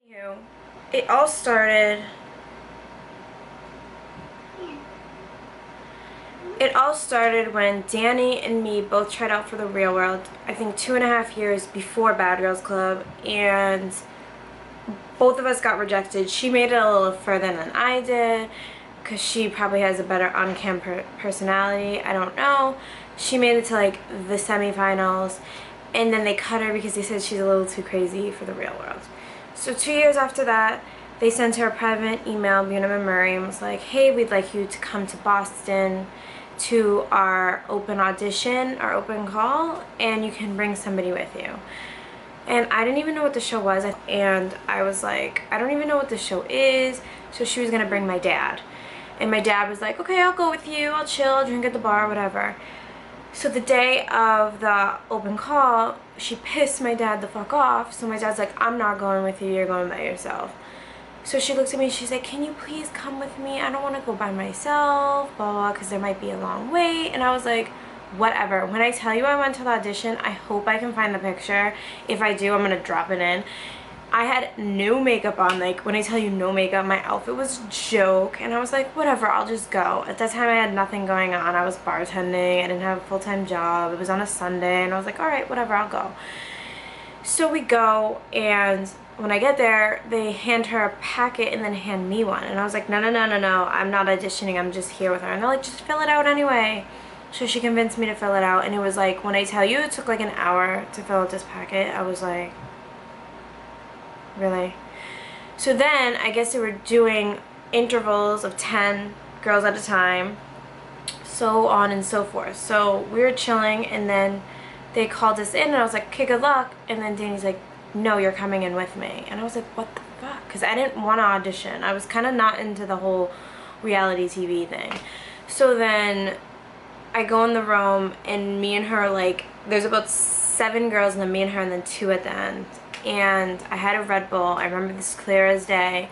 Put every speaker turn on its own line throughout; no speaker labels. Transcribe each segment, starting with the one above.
Anywho, it all started when Danny and me both tried out for the real world, I think 2.5 years before Bad Girls Club, and both of us got rejected. She made it a little further than I did because she probably has a better on-cam personality. I don't know. She made it to like the semifinals, and then they cut her because they said she's a little too crazy for the real world. So 2 years after that, they sent her a private email, Bunham and Murray, and was like, hey, we'd like you to come to Boston to our open audition, our open call, and you can bring somebody with you. And I didn't even know what the show was, and I was like, I don't even know what the show is. So she was gonna bring my dad, and my dad was like, okay, I'll go with you, I'll chill, drink at the bar, whatever. So the day of the open call, she pissed my dad the fuck off. So my dad's like, I'm not going with you, you're going by yourself. So she looks at me, she's like, can you please come with me? I don't want to go by myself, blah, blah, because there might be a long wait. And I was like, whatever. When I tell you I went to the audition, I hope I can find the picture. If I do, I'm going to drop it in. I had no makeup on. Like, when I tell you no makeup, my outfit was a joke. And I was like, whatever, I'll just go. At that time, I had nothing going on. I was bartending. I didn't have a full-time job. It was on a Sunday. And I was like, all right, whatever, I'll go. So we go, and when I get there, they hand her a packet and then hand me one. And I was like, no, no, no, no, no. I'm not auditioning. I'm just here with her. And they're like, just fill it out anyway. So she convinced me to fill it out. And it was like, when I tell you it took like an hour to fill out this packet, I was like, really? So then I guess they were doing intervals of 10 girls at a time, so on and so forth. So we were chilling, and then they called us in, and I was like, okay, good luck. And then Danny's like, no, you're coming in with me. And I was like, what the fuck? Because I didn't want to audition. I was kind of not into the whole reality TV thing. So then I go in the room, and me and her, like, there's about 7 girls, and then me and her, and then 2 at the end. And I had a Red Bull. I remember this clear as day.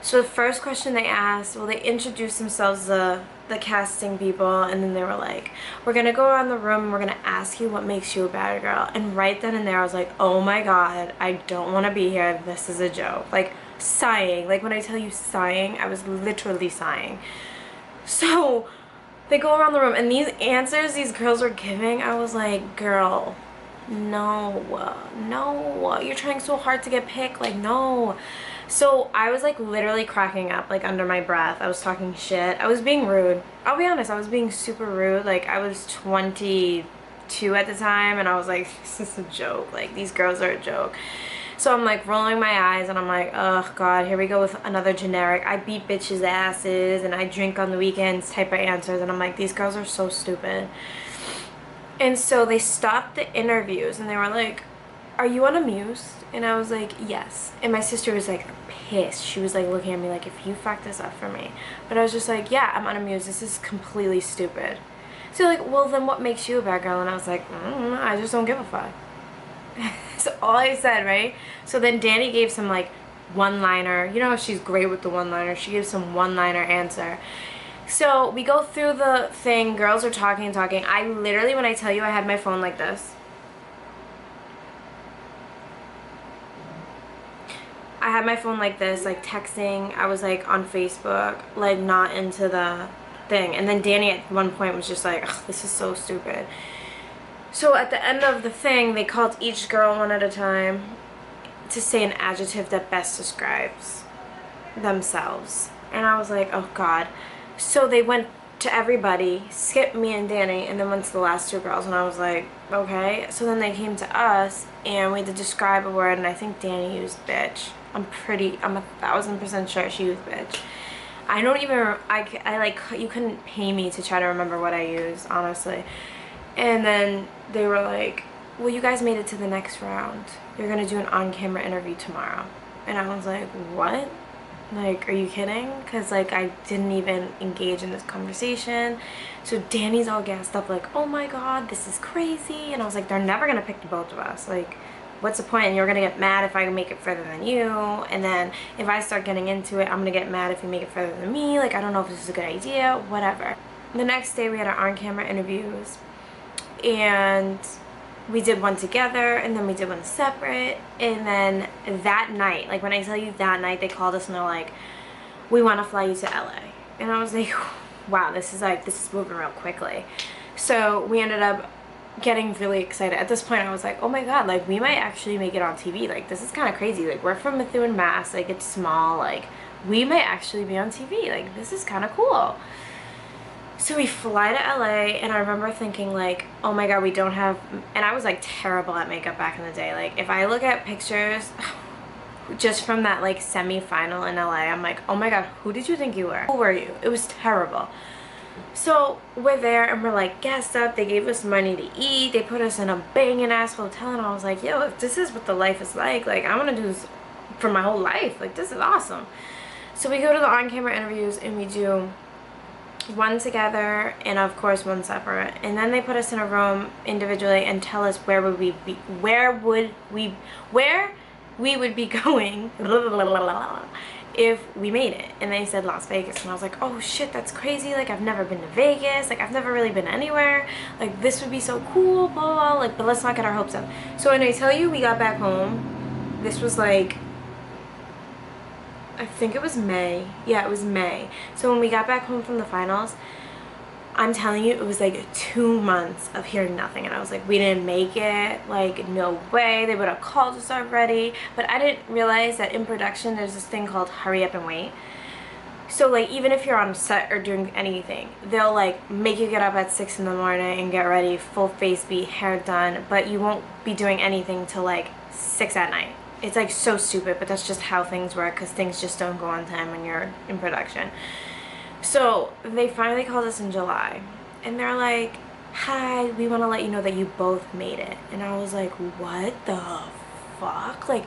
So the first question they asked, well, they introduced themselves, the casting people, and then they were like, we're gonna go around the room and we're gonna ask you what makes you a bad girl. And right then and there I was like, oh my god, I don't want to be here, this is a joke. Like, sighing. Like, when I tell you sighing, I was literally sighing. So they go around the room, and these answers these girls were giving, I was like, girl, no, no, you're trying so hard to get picked, like, no. So I was like literally cracking up, like, under my breath. I was talking shit. I was being rude. I'll be honest, I was being super rude. Like, I was 22 at the time, and I was like, this is a joke. Like, these girls are a joke. So I'm like rolling my eyes, and I'm like, oh god, here we go with another generic, I beat bitches' asses and I drink on the weekends type of answers. And I'm like, these girls are so stupid. And so they stopped the interviews, and they were like, are you unamused? And I was like, yes. And my sister was like pissed. She was like looking at me like, if you fuck this up for me. But I was just like, yeah, I'm unamused. This is completely stupid. So like, well, then what makes you a bad girl? And I was like, I just don't give a fuck. So all I said, right? So then Danny gave some like one-liner. You know how she's great with the one-liner. She gives some one-liner answer. So we go through the thing. Girls are talking and talking. I literally, when I tell you, I had my phone like this. I had my phone like this, like texting. I was like on Facebook, like not into the thing. And then Danny at one point was just like, ugh, this is so stupid. So at the end of the thing, they called each girl one at a time to say an adjective that best describes themselves. And I was like, oh god. So they went to everybody, skipped me and Danny, and then went to the last 2 girls, and I was like, okay. So then they came to us, and we had to describe a word, and I think Danny used bitch. I'm 1,000% sure she used bitch. I don't even, I like, you couldn't pay me to try to remember what I used, honestly. And then they were like, well, you guys made it to the next round. You're gonna do an on-camera interview tomorrow. And I was like, what? Like, are you kidding? Because, like, I didn't even engage in this conversation. So Danny's all gassed up, like, oh my god, this is crazy. And I was like, they're never gonna pick the both of us. Like, what's the point? And you're gonna get mad if I make it further than you. And then if I start getting into it, I'm gonna get mad if you make it further than me. Like, I don't know if this is a good idea, whatever. The next day we had our on-camera interviews, and we did one together, and then we did one separate, and then that night, like when I tell you that night, they called us and they're like, we want to fly you to LA. And I was like, wow, this is moving real quickly. So we ended up getting really excited. At this point I was like, oh my god, like we might actually make it on TV. Like this is kind of crazy. Like we're from Methuen, Mass. Like it's small. Like we might actually be on TV. Like this is kind of cool. So we fly to LA, and I remember thinking like, oh my god, we don't have, and I was like terrible at makeup back in the day. Like if I look at pictures just from that like semi-final in LA, I'm like, oh my god, who did you think you were? Who were you? It was terrible. So we're there and we're like gassed up. They gave us money to eat. They put us in a banging ass hotel, and I was like, yo, if this is what the life is like I want to do this for my whole life. Like this is awesome. So we go to the on-camera interviews, and we do one together and of course one separate, and then they put us in a room individually and tell us where we would be going if we made it. And they said Las Vegas, and I was like, oh shit, that's crazy. Like I've never been to Vegas. Like I've never really been anywhere. Like this would be so cool, blah blah blah. Like, but let's not get our hopes up. So when I tell you we got back home, this was like, I think it was May. Yeah, it was May. So when we got back home from the finals, I'm telling you, it was like 2 months of hearing nothing. And I was like, we didn't make it. Like, no way. They would have called us already. But I didn't realize that in production, there's this thing called hurry up and wait. So, like, even if you're on set or doing anything, they'll, like, make you get up at 6 in the morning and get ready, full face beat, hair done. But you won't be doing anything till, like, 6 at night. It's like so stupid, but that's just how things work, because things just don't go on time when you're in production. So they finally called us in July, and they're like, hi, we want to let you know that you both made it. And I was like, what the fuck? Like,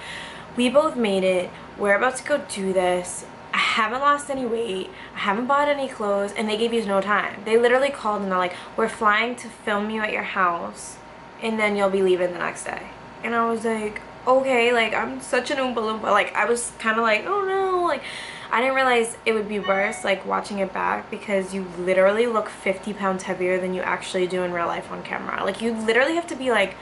we both made it. We're about to go do this. I haven't lost any weight. I haven't bought any clothes, and they gave you no time. They literally called and they're like, we're flying to film you at your house, and then you'll be leaving the next day. And I was like, okay, like I'm such an Oompa Loompa. Like I was kind of like, oh no, like I didn't realize it would be worse like watching it back, because you literally look 50 pounds heavier than you actually do in real life on camera. Like you literally have to be like,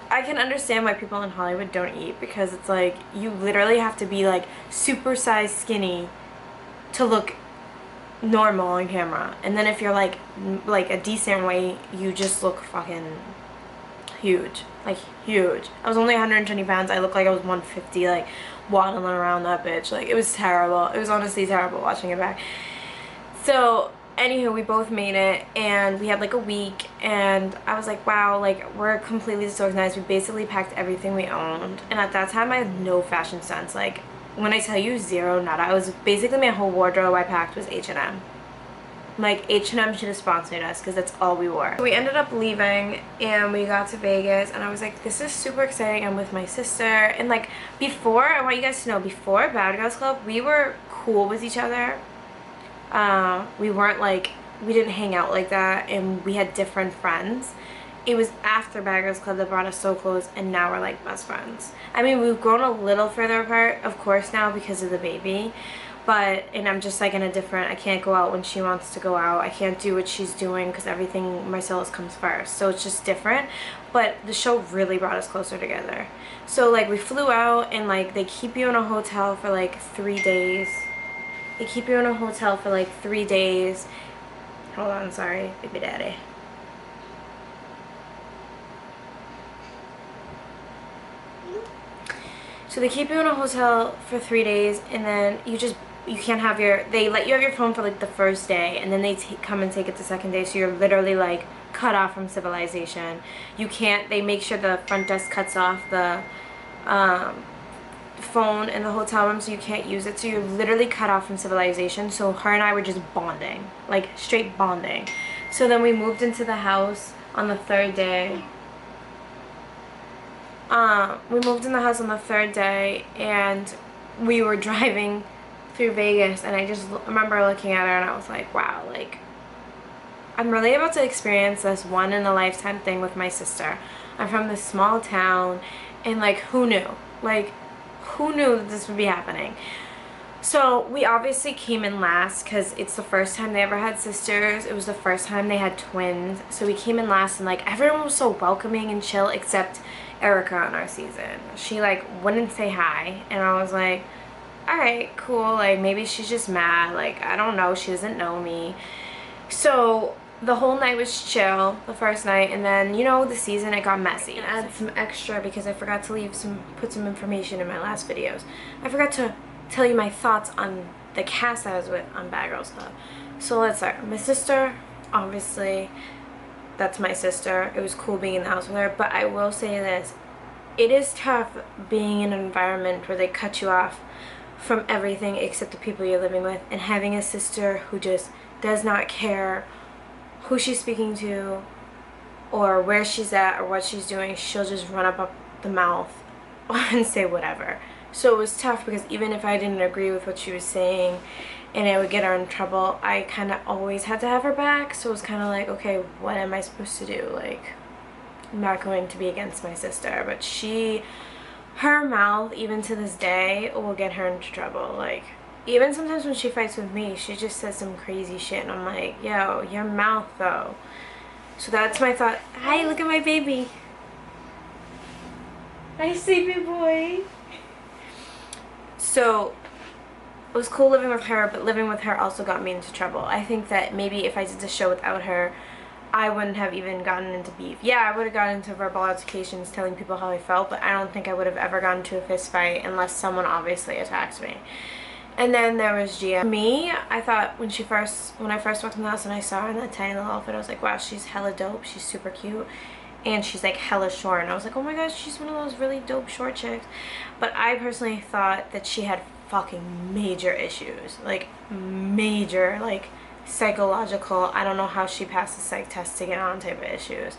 I can understand why people in Hollywood don't eat, because it's like you literally have to be like super size skinny to look normal on camera, and then if you're like a decent weight, you just look fucking huge. Like huge. I was only 120 pounds. I looked like I was 150, like waddling around that bitch. Like it was terrible. It was honestly terrible watching it back. So anywho, we both made it, and we had like a week, and I was like, wow, like we're completely disorganized. We basically packed everything we owned, and at that time I had no fashion sense. Like when I tell you zero, nada. I was basically, my whole wardrobe I packed was H&M. Like H&M should have sponsored us, because that's all we wore. So we ended up leaving, and we got to Vegas, and I was like, this is super exciting. I'm with my sister, and like before, I want you guys to know, before Bad Girls Club, we were cool with each other. We weren't like, we didn't hang out like that, and we had different friends. It was after Bad Girls Club that brought us so close, and now we're like best friends. I mean, we've grown a little further apart, of course, now because of the baby. But, and I'm just like in a different, I can't go out when she wants to go out. I can't do what she's doing, because everything, Marcellus comes first. So it's just different. But the show really brought us closer together. So like we flew out, and like they keep you in a hotel for like 3 days. They keep you in a hotel for like 3 days. Hold on, sorry, baby daddy. So they keep you in a hotel for 3 days, and then you can't have your, they let you have your phone for like the first day, and then they come and take it the second day, so you're literally like cut off from civilization. You can't, they make sure the front desk cuts off the phone in the hotel room, so you can't use it, so you're literally cut off from civilization. So her and I were just bonding, like straight bonding. So then we moved into the house on the 3rd day. We moved in the house on the 3rd day, and we were driving through Vegas, and I just remember looking at her, and I was like, wow, like I'm really about to experience this one in a lifetime thing with my sister. I'm from this small town, and like who knew? Like who knew that this would be happening? So we obviously came in last because it's the first time they ever had sisters. It was the first time they had twins. So we came in last, and like everyone was so welcoming and chill except Erica on our season. She like wouldn't say hi, and I was like, alright, cool, like maybe she's just mad, like I don't know, she doesn't know me. So the whole night was chill, the first night, and then, you know, the season, it got messy. I add some extra because I forgot to put some information in my last videos. I forgot to tell you my thoughts on the cast I was with on BadGirlsClub. So let's start. My sister, obviously, that's my sister. It was cool being in the house with her, but I will say this. It is tough being in an environment where they cut you off from everything except the people you're living with, and having a sister who just does not care who she's speaking to or where she's at or what she's doing. She'll just run up the mouth and say whatever. So it was tough because even if I didn't agree with what she was saying and it would get her in trouble, I kind of always had to have her back. So it was kind of like, okay, what am I supposed to do? Like, I'm not going to be against my sister, but her mouth, even to this day, will get her into trouble. Like, even sometimes when she fights with me, she just says some crazy shit, and I'm like, yo, your mouth, though. So that's my thought. Hi, look at my baby. Hi, sleepy boy. So it was cool living with her, but living with her also got me into trouble. I think that maybe if I did the show without her, I wouldn't have even gotten into beef. Yeah, I would have gotten into verbal altercations telling people how I felt, but I don't think I would have ever gotten into a fist fight unless someone obviously attacked me. And then there was Gia. Me, I thought when I first walked in the house and I saw her in that tiny little outfit, I was like, wow, she's hella dope. She's super cute. And she's like hella short. And I was like, oh my gosh, she's one of those really dope short chicks. But I personally thought that she had fucking major issues. Like, major, like, psychological. I don't know how she passed the psych test to get on type of issues.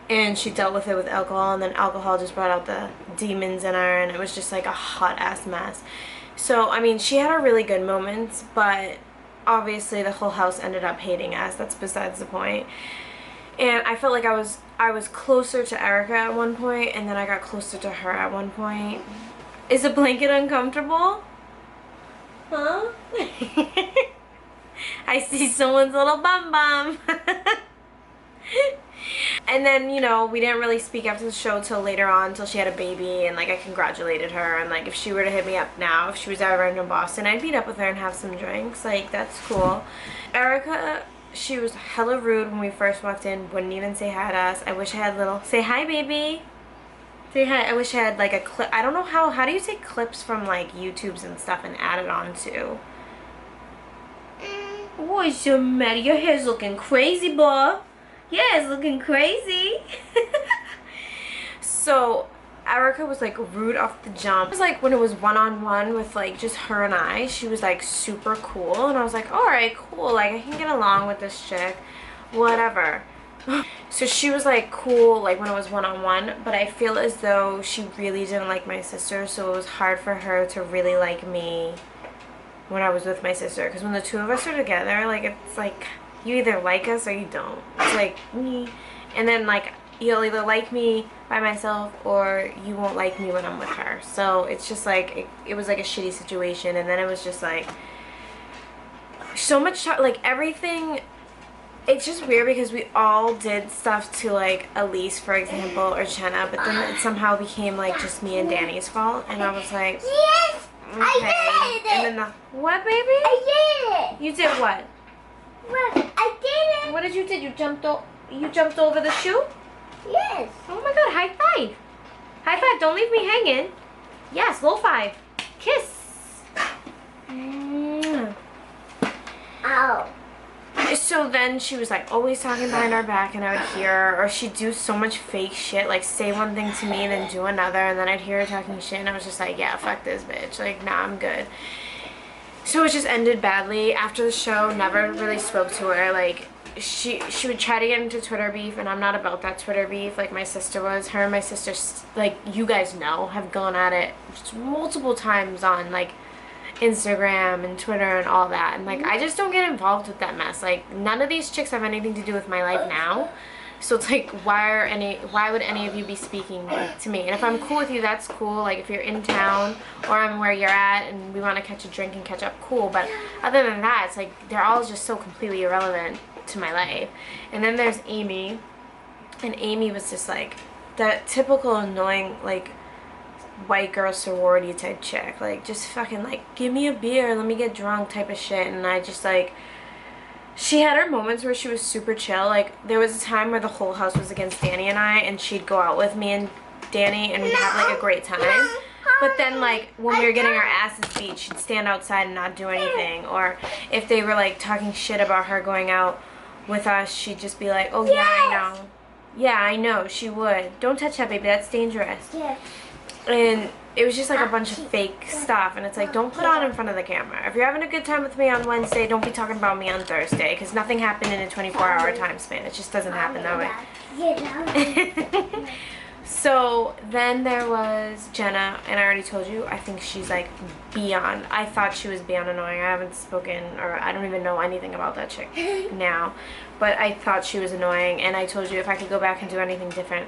And she dealt with it with alcohol, and then alcohol just brought out the demons in her, and it was just like a hot ass mess. So I mean, she had her really good moments, but obviously the whole house ended up hating us. That's besides the point. And I felt like I was closer to Erica at one point, and then I got closer to her at one point. Is the blanket uncomfortable? Huh? I see someone's little bum bum. And then, you know, we didn't really speak after the show till later on, till she had a baby, and like I congratulated her, and like if she were to hit me up now, if she was ever in Boston, I'd meet up with her and have some drinks. Like, that's cool. Erica, she was hella rude when we first walked in, wouldn't even say hi to us. I wish I had little, say hi baby. Say hi. I wish I had like a clip. I don't know how do you take clips from like YouTubes and stuff and add it on to? What's your matter? Your hair's looking crazy, boy. Yeah, it's looking crazy. So Erica was like rude off the jump. It was like when it was one-on-one with like just her and I, she was like super cool, and I was like, alright, cool, like I can get along with this chick, whatever. So she was like cool like when it was one-on-one, but I feel as though she really didn't like my sister, so it was hard for her to really like me when I was with my sister, because when the two of us are together, like it's like you either like us or you don't. It's like me, and then like you'll either like me by myself or you won't like me when I'm with her. So it's just like it was like a shitty situation, and then it was just like so much like everything. It's just weird because we all did stuff to like Elise, for example, or Jenna, but then it somehow became like just me and Danny's fault, and I was like,
yes,
okay.
I did it.
And then what, baby?
I did it.
You did what?
What? I did it.
What did you do? You jumped over the shoe?
Yes.
Oh my god, high five. High five, don't leave me hanging. Yes, low five. Kiss.
Ow.
So then she was like always talking behind our back, and I would hear her, or she'd do so much fake shit, like say one thing to me and then do another, and then I'd hear her talking shit, and I was just like, yeah, fuck this bitch. Like, nah, I'm good. So it just ended badly. After the show, never really spoke to her. Like, she would try to get into Twitter beef, and I'm not about that Twitter beef like my sister was. Her and my sister, like you guys know, have gone at it multiple times on like Instagram and Twitter and all that, and like I just don't get involved with that mess. Like, none of these chicks have anything to do with my life now, So it's like, why would any of you be speaking to me? And if I'm cool with you, that's cool. Like if you're in town or I'm where you're at and we want to catch a drink and catch up, cool. But other than that, it's like they're all just so completely irrelevant to my life. And then there's Amy, and Amy was just like that typical annoying like white girl sorority type chick, like just fucking like give me a beer, let me get drunk type of shit. And I just like, she had her moments where she was super chill. Like there was a time where the whole house was against Danny and I, and she'd go out with me and Danny and we'd have like a great time. But then like when we were getting our asses beat, she'd stand outside and not do anything. Or if they were like talking shit about her going out with us, she'd just be like, oh yeah, I know. Yeah, I know, she would. Don't touch that, baby, that's dangerous.
Yes.
And it was just like a bunch of fake stuff, and it's like, don't put on in front of the camera. If you're having a good time with me on Wednesday, don't be talking about me on Thursday, because nothing happened in a 24-hour time span. It just doesn't happen that way. So then there was Jenna, and I already told you, I think she's like beyond. I thought she was beyond annoying. I haven't spoken, or I don't even know anything about that chick now, but I thought she was annoying. And I told you if I could go back and do anything different,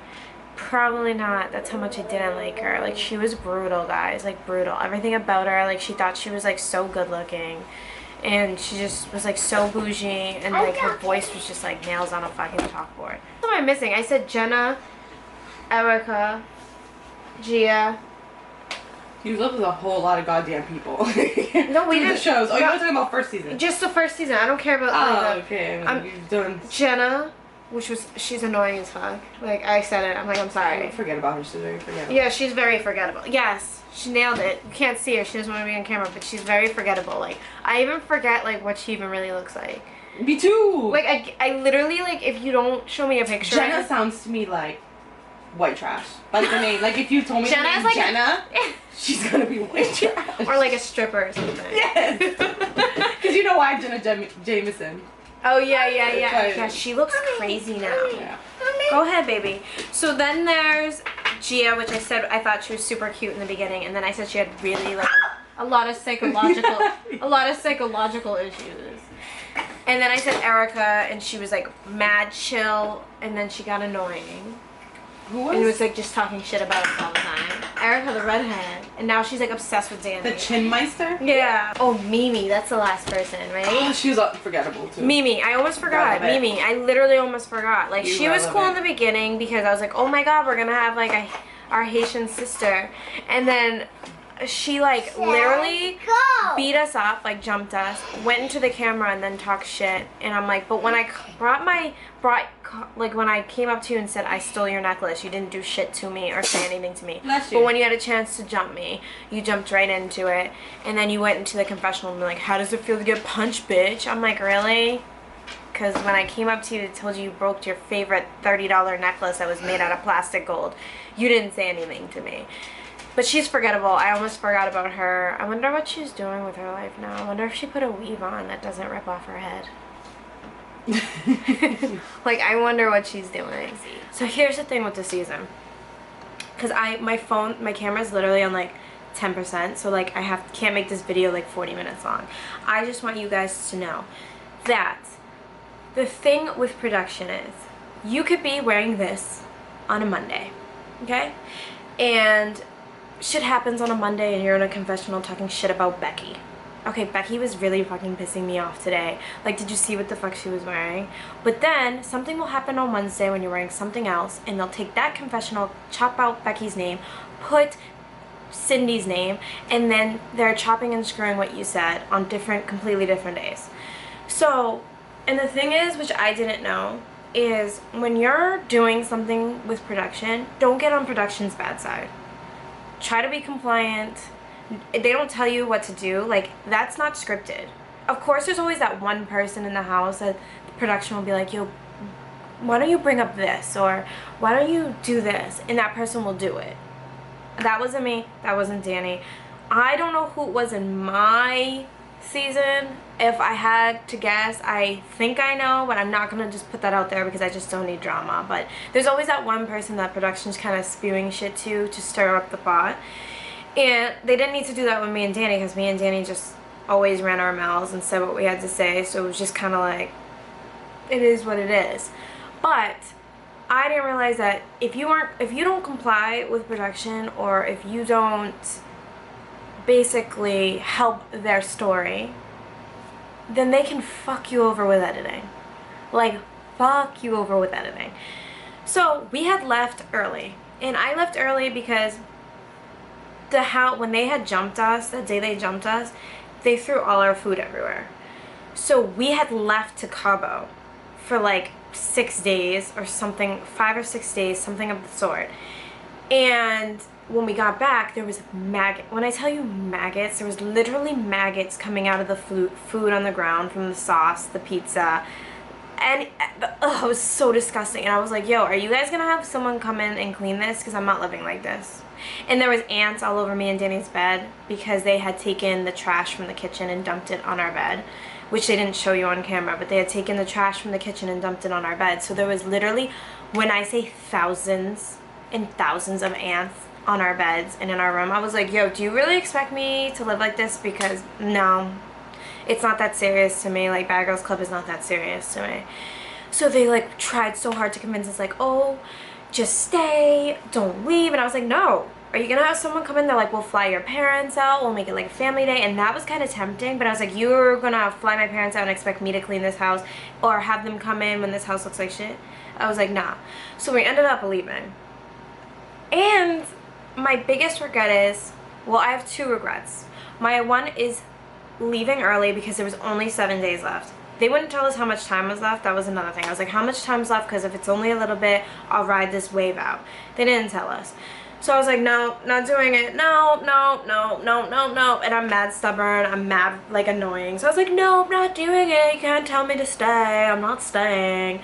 probably not. That's how much I didn't like her. Like she was brutal, guys, like brutal. Everything about her, like she thought she was like so good looking, and she just was like so bougie, and like her voice was just like nails on a fucking chalkboard. What am I missing? I said Jenna, Erica, Gia.
You lived with a whole lot of goddamn people.
No, we didn't.
The shows. Oh, you were talking about first season.
Just the first season. I don't care about.
Oh, okay. You've done.
Jenna, she's annoying as fuck. Like I said it. I'm like, I'm sorry.
Forget about her. She's very forgettable.
Yeah, she's very forgettable. Yes, she nailed it. You can't see her. She doesn't want to be on camera, but she's very forgettable. Like I even forget like what she even really looks like.
Me too.
Like I literally like if you don't show me a picture.
Jenna sounds to me like white trash. Like the name. Like if you told me
Jenna's
the name
like
Jenna, she's gonna be white trash.
Or like a stripper or something.
Yes. Because you know why Jenna Jameson.
Oh yeah. Yeah, she looks crazy now.
Yeah.
Go ahead, baby. So then there's Gia, which I said I thought she was super cute in the beginning, and then I said she had really like a lot of psychological issues. And then I said Erica, and she was like mad chill, and then she got annoying.
Who was?
And it was like just talking shit about us all the time. Erica, the redhead, and now she's like obsessed with Danny.
The Chinmeister?
Yeah. Oh, Mimi, that's the last person, right?
Oh, she was unforgettable too.
Mimi, I almost forgot.
Relevant.
Mimi, I literally almost forgot. Like she was cool in the beginning because I was like, oh my god, we're gonna have like our Haitian sister, and then she like literally beat us up, like jumped us, went into the camera and then talked shit. And I'm like, but when I when I came up to you and said I stole your necklace, you didn't do shit to me or say anything to me. But when you had a chance to jump me, you jumped right into it. And then you went into the confessional and were like, how does it feel to get punched, bitch? I'm like, really? Because when I came up to you and told you you broke your favorite $30 necklace that was made out of plastic gold, you didn't say anything to me. But she's forgettable. I almost forgot about her. I wonder what she's doing with her life now. I wonder if she put a weave on that doesn't rip off her head. Like, I wonder what she's doing. So here's the thing with the season. Because my camera's literally on like 10%. So like can't make this video like 40 minutes long. I just want you guys to know that the thing with production is you could be wearing this on a Monday. Okay? And shit happens on a Monday and you're in a confessional talking shit about Becky. Okay, Becky was really fucking pissing me off today. Like, did you see what the fuck she was wearing? But then something will happen on Wednesday when you're wearing something else, and they'll take that confessional, chop out Becky's name, put Cindy's name, and then they're chopping and screwing what you said on completely different days. So, and the thing is, which I didn't know, is when you're doing something with production, don't get on production's bad side. Try to be compliant. They don't tell you what to do. Like, that's not scripted. Of course, there's always that one person in the house that the production will be like, yo, why don't you bring up this? Or why don't you do this? And that person will do it. That wasn't me. That wasn't Danny. I don't know who it was in my season. If I had to guess, I think I know, but I'm not gonna just put that out there because I just don't need drama. But there's always that one person that production's kind of spewing shit to stir up the pot. And they didn't need to do that with me and Danny because me and Danny just always ran our mouths and said what we had to say. So it was just kind of like, it is what it is. But I didn't realize that if you don't comply with production, or if you don't basically help their story, then they can fuck you over with editing. Like, fuck you over with editing. So we had left early, and I left early because when they had jumped us, the day they jumped us, they threw all our food everywhere. So we had left to Cabo for like 6 days or something, 5 or 6 days, something of the sort. And when we got back, there was when I tell you maggots, there was literally maggots coming out of the food on the ground from the sauce, the pizza. And it was so disgusting. And I was like, yo, are you guys gonna have someone come in and clean this? Because I'm not living like this. And there was ants all over me and Danny's bed because they had taken the trash from the kitchen and dumped it on our bed, which they didn't show you on camera, but they had taken the trash from the kitchen and dumped it on our bed. So there was literally, when I say thousands and thousands of ants on our beds and in our room, I was like, yo, do you really expect me to live like this? Because no, it's not that serious to me. Like, Bad Girls Club is not that serious to me. So they like tried so hard to convince us, like, oh, just stay, don't leave. And I was like, no. Are you gonna have someone come in? They're like, we'll fly your parents out, we'll make it like a family day. And that was kind of tempting, but I was like, you're gonna fly my parents out and expect me to clean this house, or have them come in when this house looks like shit? I was like, nah. So we ended up leaving. And my biggest regret is, well, I have 2 regrets. My one is leaving early because there was only 7 days left. They wouldn't tell us how much time was left. That was another thing. I was like, how much time's left? Because if it's only a little bit, I'll ride this wave out. They didn't tell us. So I was like, no, not doing it. No, no, no, no, no, no. And I'm mad stubborn. I'm mad, like, annoying. So I was like, no, I'm not doing it. You can't tell me to stay. I'm not staying.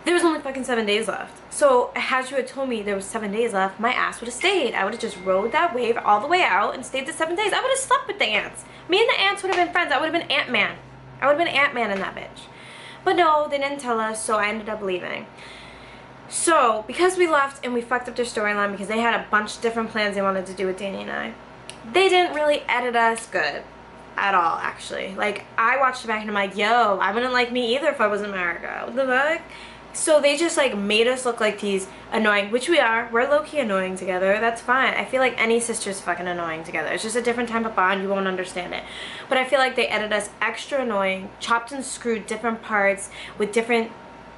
There was only fucking 7 days left. So had you had told me there was 7 days left, my ass would have stayed. I would have just rode that wave all the way out and stayed the 7 days. I would have slept with the ants. Me and the ants would have been friends. I would have been Ant-Man. I would have been Ant-Man in that bitch. But no, they didn't tell us, so I ended up leaving. So, because we left and we fucked up their storyline because they had a bunch of different plans they wanted to do with Danny and I, they didn't really edit us good at all, actually. Like, I watched it back and I'm like, yo, I wouldn't like me either if I was in America. What the fuck? So they just like made us look like these annoying, which we are. We're low-key annoying together. That's fine. I feel like any sister's fucking annoying together. It's just a different type of bond. You won't understand it. But I feel like they edited us extra annoying, chopped and screwed different parts with different,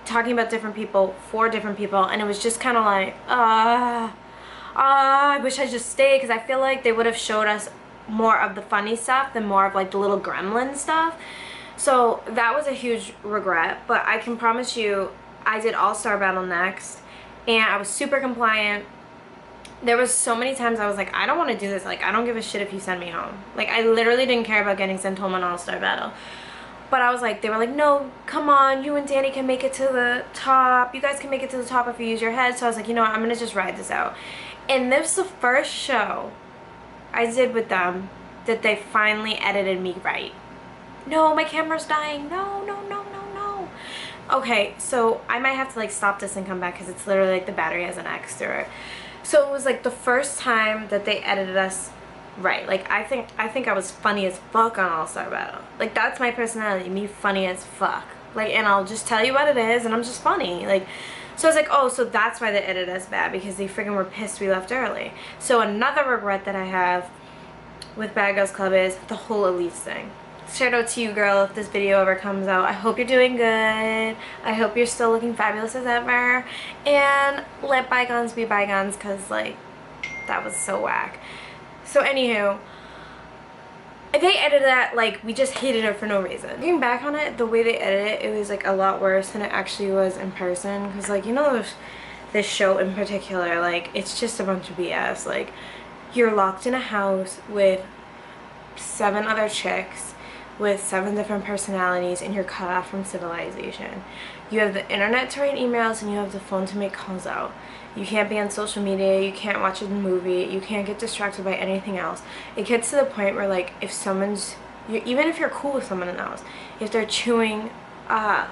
talking about different people for different people, and it was just kind of like, I wish I just stayed, because I feel like they would have showed us more of the funny stuff than more of like the little gremlin stuff. So that was a huge regret, but I can promise you I did All-Star Battle next, and I was super compliant. There was so many times I was like, I don't want to do this. Like, I don't give a shit if you send me home. Like, I literally didn't care about getting sent home on All-Star Battle. But I was like, they were like, no, come on, you and Danny can make it to the top. You guys can make it to the top if you use your head. So I was like, you know what, I'm going to just ride this out. And this was the first show I did with them that they finally edited me right. No, my camera's dying. No, no, no, no, no. Okay, so I might have to like stop this and come back because it's literally like the battery has an X through it. So it was like the first time that they edited us right. Like, I think I was funny as fuck on All-Star Battle. Like, that's my personality, me funny as fuck. Like, and I'll just tell you what it is, and I'm just funny. Like, so I was like, oh, so that's why they edited us bad, because they freaking were pissed we left early. So another regret that I have with Bad Girls Club is the whole Elise thing. Shout out to you, girl, if this video ever comes out. I hope you're doing good. I hope you're still looking fabulous as ever. And let bygones be bygones, because, like, that was so whack. So, anywho, they edited that, like, we just hated it for no reason. Looking back on it, the way they edited it, it was, like, a lot worse than it actually was in person. Because, like, you know, this show in particular, like, it's just a bunch of BS. Like, you're locked in a house with 7 other chicks with 7 different personalities, and you're cut off from civilization. You have the internet to write emails, and you have the phone to make calls out. You can't be on social media, you can't watch a movie, you can't get distracted by anything else. It gets to the point where, like, if someone's, even if you're cool with someone else, if they're chewing a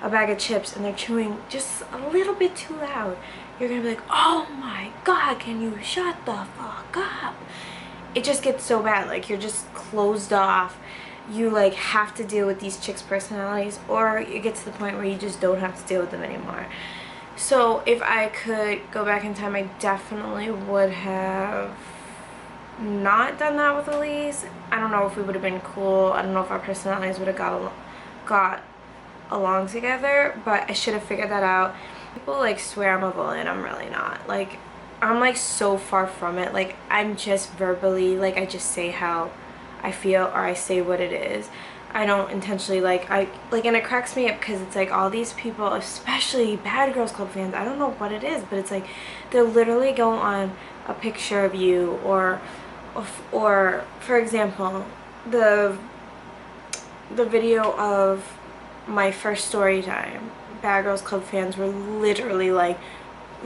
bag of chips and they're chewing just a little bit too loud, you're gonna be like, oh my god, can you shut the fuck up? It just gets so bad. Like, you're just closed off. You, like, have to deal with these chicks' personalities, or you get to the point where you just don't have to deal with them anymore. So if I could go back in time, I definitely would have not done that with Elise. I don't know if we would have been cool. I don't know if our personalities would have got along together, but I should have figured that out. People like swear I'm a bully and I'm really not. Like, I'm like so far from it. Like, I'm just verbally, like, I just say how I feel, or I say what it is. I don't intentionally and it cracks me up because it's like all these people, especially Bad Girls Club fans, I don't know what it is, but it's like they'll literally go on a picture of you, or for example, the video of my first story time, Bad Girls Club fans were literally like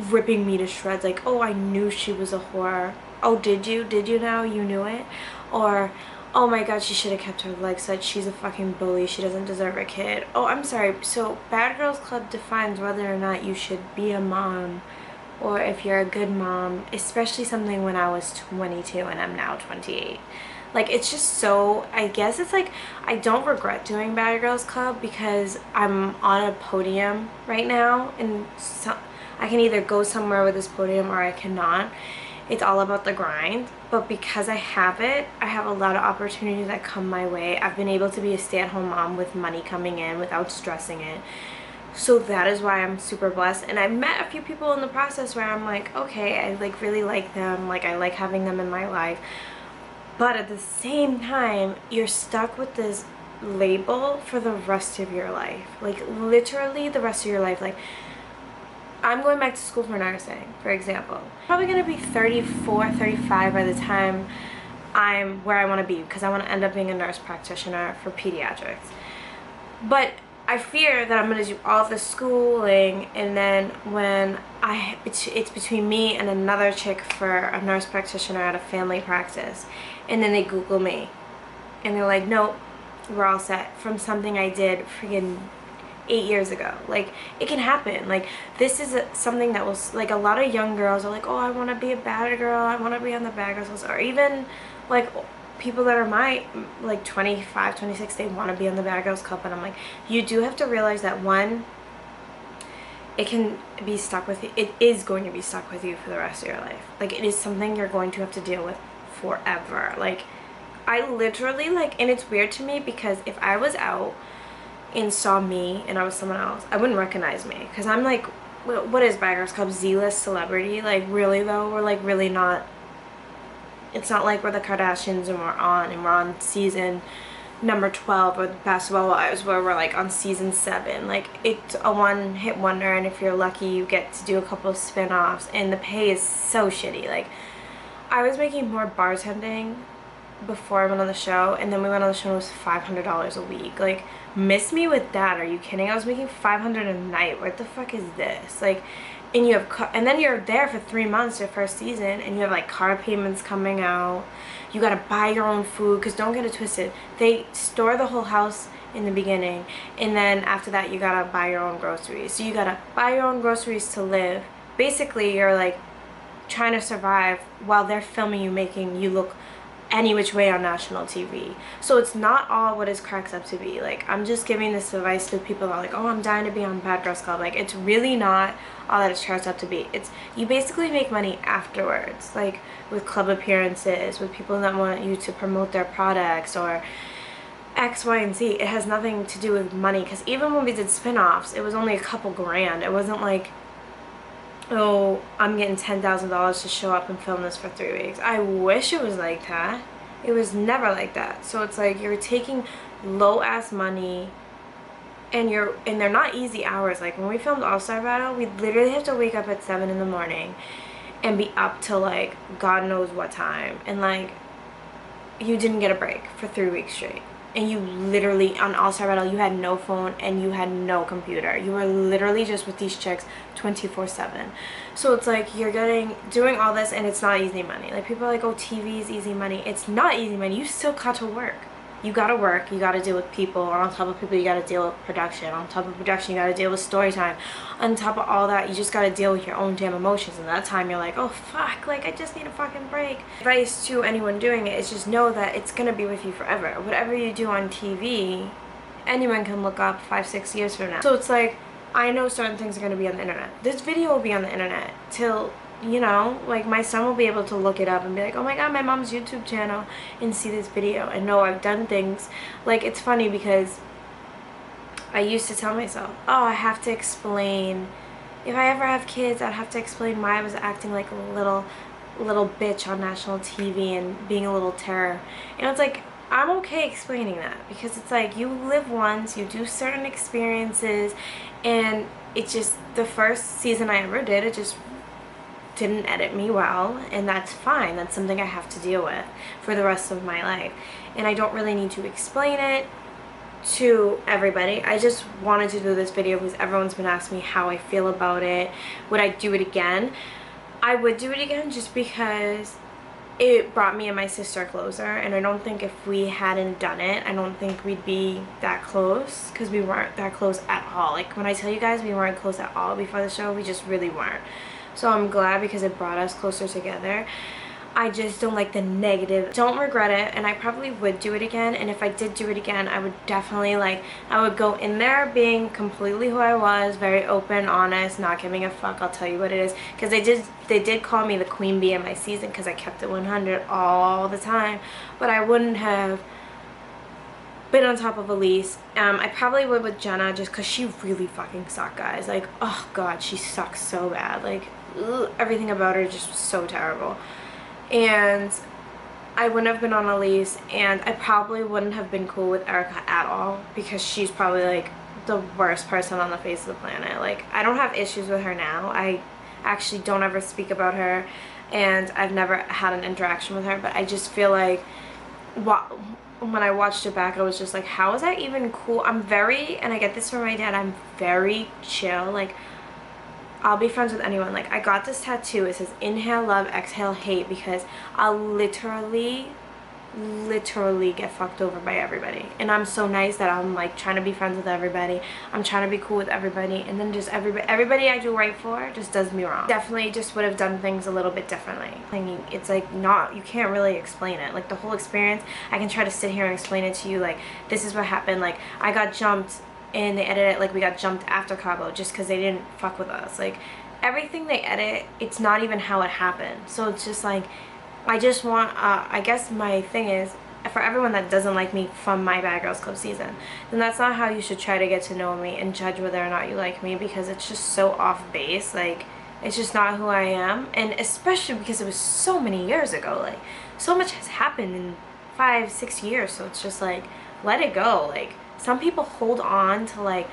ripping me to shreds, like, oh, I knew she was a whore. Oh, did you now? You knew it? Or, oh my god, she should have kept her legs set. She's a fucking bully. She doesn't deserve a kid. Oh, I'm sorry. So Bad Girls Club defines whether or not you should be a mom, or if you're a good mom, especially something when I was 22 and I'm now 28. Like, it's just so, I guess it's like, I don't regret doing Bad Girls Club because I'm on a podium right now, and so I can either go somewhere with this podium or I cannot. It's all about the grind, but because I have it, I have a lot of opportunities that come my way. I've been able to be a stay-at-home mom with money coming in without stressing it. So that is why I'm super blessed. And I've met a few people in the process where I'm like, okay, I like really like them, like I like having them in my life. But at the same time, you're stuck with this label for the rest of your life. Like, literally the rest of your life. Like, I'm going back to school for nursing, for example. I'm probably going to be 34, 35 by the time I'm where I want to be, because I want to end up being a nurse practitioner for pediatrics. But I fear that I'm going to do all the schooling, and then when it's between me and another chick for a nurse practitioner at a family practice, and then they Google me and they're like, nope, we're all set from something I did freaking 8 years ago. Like, it can happen. Like, this is something that was like, a lot of young girls are like, oh, I want to be a bad girl, I want to be on the Bad Girls Club, or even like people that are my like 25, 26, they want to be on the Bad Girls Club. And I'm like, you do have to realize that, one, it can be stuck with you. It is going to be stuck with you for the rest of your life. Like, it is something you're going to have to deal with forever. Like, I literally, like, and it's weird to me because if I was out and saw me and I was someone else, I wouldn't recognize me, because I'm like, what is Bad Girls Club? Z-list celebrity? Like, really though? We're like really not. It's not like we're the Kardashians and we're on season number 12 or the Basketball Wives where we're like on season 7. Like, it's a one-hit wonder, and if you're lucky you get to do a couple of spin-offs, and the pay is so shitty. Like, I was making more bartending before I went on the show, and then we went on the show and it was $500 a week. Like, miss me with that. Are you kidding? I was making $500 a night. What the fuck is this? Like, and you have, and then you're there for 3 months, your first season, and you have like car payments coming out. You gotta buy your own food, because don't get it twisted, they store the whole house in the beginning, and then after that you gotta buy your own groceries. So you gotta buy your own groceries to live. Basically, you're like trying to survive while they're filming you, making you look any which way on national TV. So it's not all what it cracks up to be. Like, I'm just giving this advice to people that are like, oh, I'm dying to be on Bad Girls Club. Like, it's really not all that it cracks up to be. It's, you basically make money afterwards, like with club appearances, with people that want you to promote their products, or X, Y, and Z. It has nothing to do with money, because even when we did spin-offs, it was only a couple grand. It wasn't like, oh, I'm getting $10,000 to show up and film this for 3 weeks. I wish it was like that. It was never like that. So it's like you're taking low-ass money, and they're not easy hours. Like, when we filmed All-Star Battle, we literally have to wake up at 7 in the morning and be up till like God knows what time. And like, you didn't get a break for 3 weeks straight. And you literally, on All-Star Battle, you had no phone and you had no computer. You were literally just with these chicks 24/7. So it's like you're doing all this, and it's not easy money. Like, people are like, oh, TV is easy money. It's not easy money. You still got to work. You gotta work, you gotta deal with people, and on top of people you gotta deal with production, on top of production you gotta deal with story time, on top of all that you just gotta deal with your own damn emotions, and that time you're like, oh fuck, like I just need a fucking break. Advice to anyone doing it is just know that it's gonna be with you forever. Whatever you do on TV, anyone can look up 5-6 years from now. So it's like, I know certain things are going to be on the internet. This video will be on the internet till, you know, like my son will be able to look it up and be like, oh my god, my mom's YouTube channel, and see this video and know I've done things. Like, it's funny because I used to tell myself, oh, I have to explain, if I ever have kids, I'd have to explain why I was acting like a little bitch on national TV and being a little terror. And it's like, I'm okay explaining that, because it's like, you live once, you do certain experiences, and it just, the first season I ever did, it just didn't edit me well, and that's fine. That's something I have to deal with for the rest of my life, and I don't really need to explain it to everybody. I just wanted to do this video because everyone's been asking me how I feel about it. Would I do it again? I would do it again, just because it brought me and my sister closer, and I don't think if we hadn't done it, I don't think we'd be that close, because we weren't that close at all. Like, when I tell you guys we weren't close at all before the show, we just really weren't. So I'm glad, because it brought us closer together. I just don't like the negative. Don't regret it, and I probably would do it again. And if I did do it again, I would definitely, like, I would go in there being completely who I was, very open, honest, not giving a fuck. I'll tell you what it is, because they did call me the queen bee in my season, because I kept it 100 all the time. But I wouldn't have been on top of Elise. I probably would with Jenna, just because she really fucking sucked, guys. Like, oh god, she sucks so bad. Like, ugh, everything about her just was so terrible. And I wouldn't have been on Elise, and I probably wouldn't have been cool with Erica at all, because she's probably like the worst person on the face of the planet. Like, I don't have issues with her now. I actually don't ever speak about her, and I've never had an interaction with her, but I just feel like when I watched it back, I was just like, how is that even cool? I'm very, and I get this from my dad, I'm very chill. Like, I'll be friends with anyone. Like, I got this tattoo. It says inhale love, exhale hate, because I'll literally get fucked over by everybody. And I'm so nice that I'm like trying to be friends with everybody. I'm trying to be cool with everybody, and then just everybody I do right for just does me wrong. Definitely just would have done things a little bit differently. I mean, it's like, not, you can't really explain it. Like, the whole experience, I can try to sit here and explain it to you, like, this is what happened. Like, I got jumped, and they edit it like we got jumped after Cabo, just because they didn't fuck with us. Like, everything they edit, it's not even how it happened. So it's just like, I just want, I guess my thing is, for everyone that doesn't like me from my Bad Girls Club season, then that's not how you should try to get to know me and judge whether or not you like me, because it's just so off base. Like, it's just not who I am, and especially because it was so many years ago. Like, so much has happened in 5-6 years, so it's just like, let it go. Like, some people hold on to like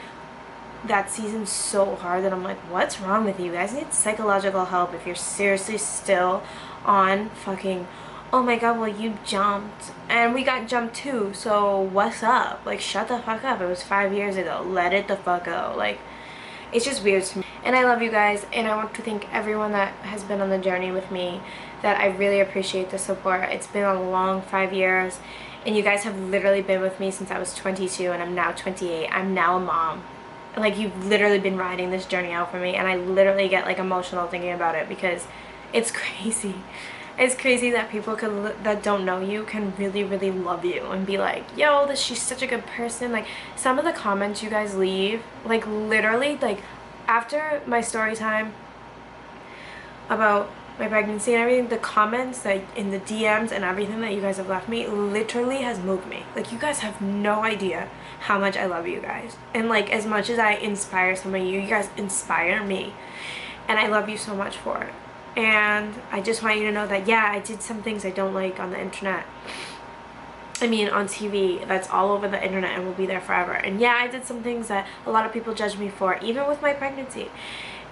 that season so hard that I'm like, what's wrong with you? You guys need psychological help if you're seriously still on fucking, oh my god, well, you jumped and we got jumped too, so what's up? Like, shut the fuck up. It was 5 years ago. Let it the fuck go. Like, it's just weird to me. And I love you guys, and I want to thank everyone that has been on the journey with me, that I really appreciate the support. It's been a long 5 years, and you guys have literally been with me since I was 22, and I'm now 28. I'm now a mom. Like, you've literally been riding this journey out for me, and I literally get like emotional thinking about it, because it's crazy. It's crazy that people that don't know you can really, really love you and be like, yo, she's such a good person. Like, some of the comments you guys leave, like, literally, like, after my story time about my pregnancy and everything, the comments that in the DMs and everything that you guys have left me literally has moved me. Like, you guys have no idea how much I love you guys. And like, as much as I inspire some of you, you guys inspire me, and I love you so much for it. And I just want you to know that, yeah, I did some things I don't like on the internet. I mean, on TV, that's all over the internet and will be there forever. And yeah, I did some things that a lot of people judge me for, even with my pregnancy.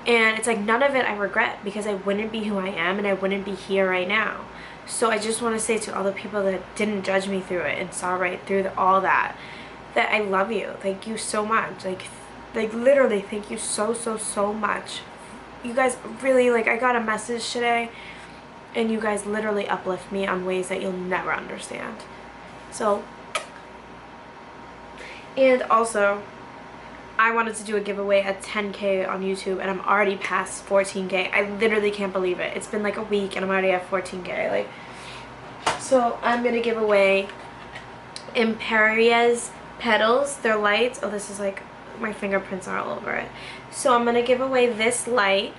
And it's like, none of it I regret, because I wouldn't be who I am, and I wouldn't be here right now. So I just want to say to all the people that didn't judge me through it and saw right through all that I love you. Thank you so much. Like literally, thank you so, so, so much. You guys really, like, I got a message today, and you guys literally uplift me on ways that you'll never understand. So, and also, I wanted to do a giveaway at 10K on YouTube, and I'm already past 14K. I literally can't believe it. It's been like a week, and I'm already at 14K. Like, so I'm gonna give away Imperia's petals. They're lights. Oh, this is like my fingerprints are all over it. So I'm going to give away this light.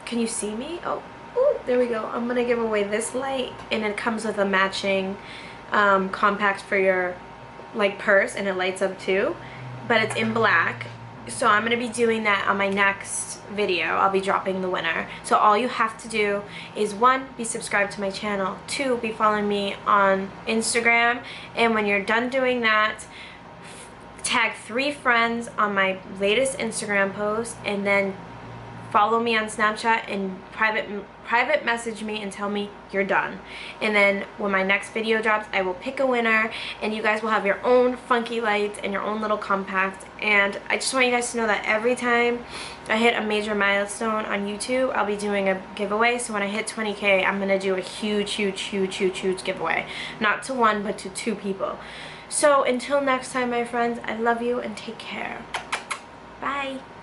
Can you see me? Oh, ooh, there we go. I'm going to give away this light, and it comes with a matching compact for your like purse, and it lights up too, but it's in black. So I'm going to be doing that on my next video. I'll be dropping the winner. So all you have to do is 1, be subscribed to my channel, 2, be following me on Instagram, and when you're done doing that, tag 3 friends on my latest Instagram post, and then follow me on Snapchat and private message me and tell me you're done. And then when my next video drops, I will pick a winner, and you guys will have your own funky lights and your own little compact. And I just want you guys to know that every time I hit a major milestone on YouTube, I'll be doing a giveaway. So when I hit 20K, I'm gonna do a huge giveaway, not to 1 but to 2 people. So until next time, my friends, I love you and take care. Bye.